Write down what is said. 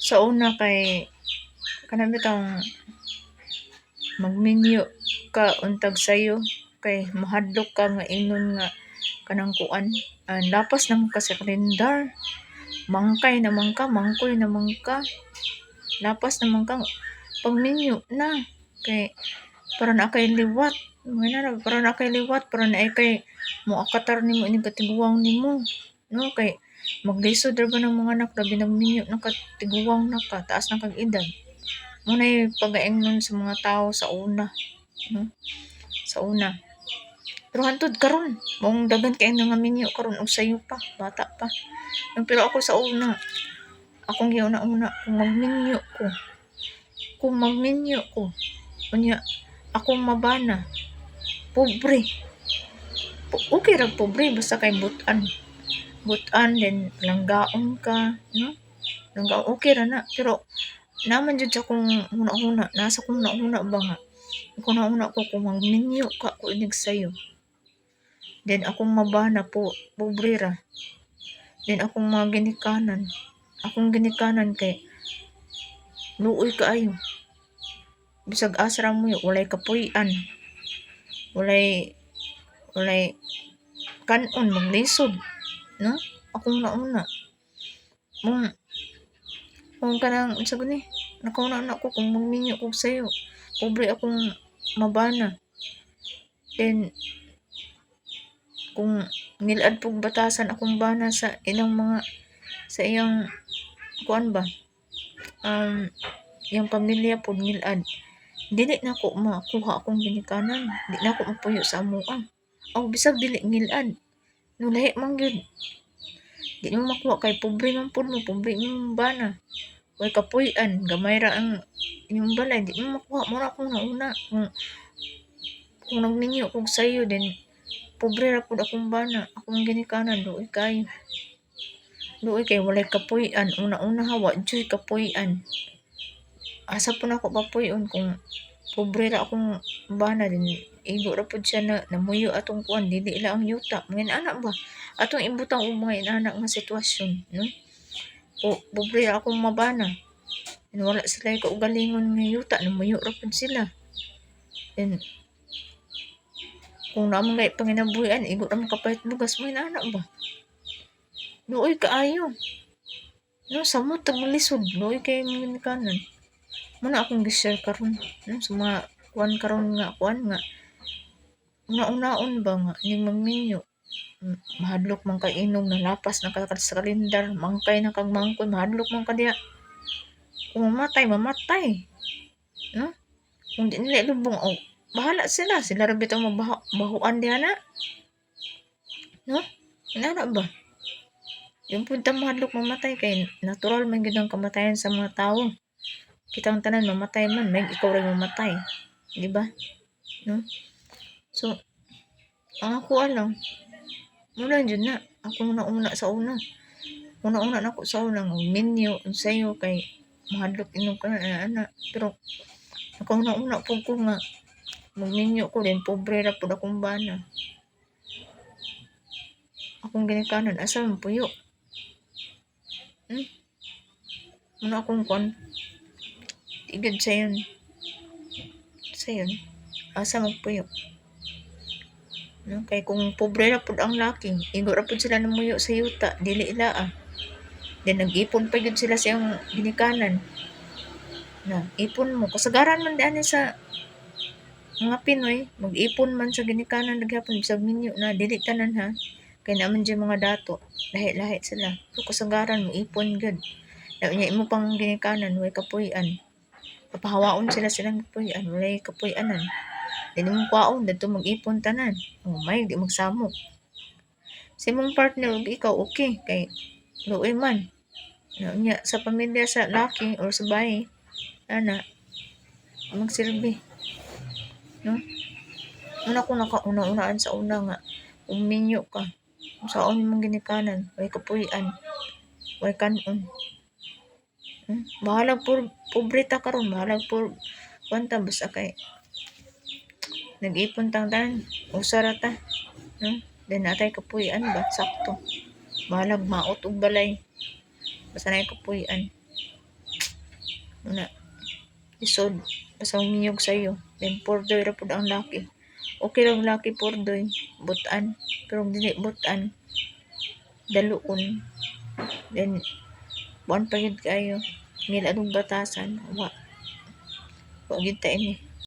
Sa una kay kanang bitang magminyo ka untag sayo kay mahadlok ka nga ingon nga kanang kuan lapas naman ka sa kalendar, mangkay naman ka, mangkoy naman ka, lapas naman ka pagminyo na kay para na kay liwat para na kay liwat para na kay mo akatar nimo ining katiguang nimo no kay maglisod ra ba ng mga anak labi nagminyo na katiguang na ka taas na kag edad mo na pagaingnon sa mga tao sa una no sa una pero hantud karon mong dagan kay nga minyo karon og sayo pa bata pa pero ako sa una akong giuna-una kung magminyo ko unya akong mabana pobre okay ra pobre basta kay butan din langgaon ka no langgaon okay ra na pero naman jud sa kung huna-huna nasa kung huna-huna ba nga kung huna ko kung magminyo ka ko inig sayo then akong mabana po pobre ra then akong mga ginikanan kay luoy kaayo bisag asra mo walay kapuy-an walay kanon maglisod no akong nauna mong kanang unsa gani nakauna na ko kung magminyo ko sayo pobre akong mabana then kung nilad pog batasan akong bana sa ilang mga sa iyang kuan ba yung pamilya pod nilad dili na ko makuha akong ginikanan di na ko mapuyo sa amoa bisag dili ngilad no lahi man gyud di mo makuha kay pobre man pud mo pobre mo bana way kapuy-an gamay ra ang inyong balay di mo makuha mo ra akong nauna kung nagminyo kog sayo din pobre ra pud akong bana akong ginikanan luoy kay walay kapuy-an una hawa joy kapuy-an asa po na ako papuy-on kung pobre ra akong bana din igo ra pud siya na namuyo atong kuan dili ila ang yuta mga anak ba atong ibutang og mga inanak nga sitwasyon no pobre ra akong mabana wala sila kaugalingon nga yuta namuyo ra pud sila then kung naman kay panginabuhian igo ra man kapait bugas mga anak ba luoy kaayo no samot tag malisod luoy kay mga kanan muna akong gi-share karon no sa mga kuan karon nga una-unaon ba nga ning magminyo mahadlok man kay inog na lapas na sa kalendar mangkay na kag mangkoy mahadlok man ka diha kung mamatay no kung di nila lubong bahala sila ra bitaw mabahuan diha na no inana ba yung punta mahadlok mamatay kay natural man gyud ang kamatayan sa mga tao kitang tanan mamatay man may ikaw ray mamatay di ba no so ang ako lang muna dyan na ako una sa una na ako sa una minyo sayo kay mahadlok inom ka na ana pero ako una po ko nga magminyo ko din pobre ra pud akong bana akong ginikanan asa man puyo muna akong kuan igad sayon asa magpuyo no kay kung pobre ra pud ang laki igo ra pud sila namuyo sa yuta dili ila then nag-ipon pa gyud sila sa iyang ginikanan na ipon mo kasagaran man diani sa mga Pinoy mag-ipon man sa ginikanan naghapon bisag minyo na dili tanan ha kay naman dyan mga dato lahi sila so kasagaran mo ipon gyud nya imo pang ginikanan way kapuy-an papahawaon silang kapuy-an walay kapuy-anan dili mo kwaon dito mag-ipon tanan may di magsamok sa imong partner ug ikaw okay kay luoy man nya sa pamilya sa laki or sa bahay ana magsilbi no una ko nakauna-unaan sa una nga uminyo ka saon mong ginikanan way kapuy-an way kanon bahala pobre ta karon bahala kwanta basta kay nag-ipon tang tanan usara ta no then natay kapuy-an ba sakto bahalag maot og balay basta nay kapuy-an Una, isod, basta humiyog sa'yo. Then, purdoy ra pud ang laki. Okay lang laki purdoy, butan. Pero kung dili butan, daluon. Then, buwan pa yun kayo. Ngil anong batasan, wa. Wa gid ta ini.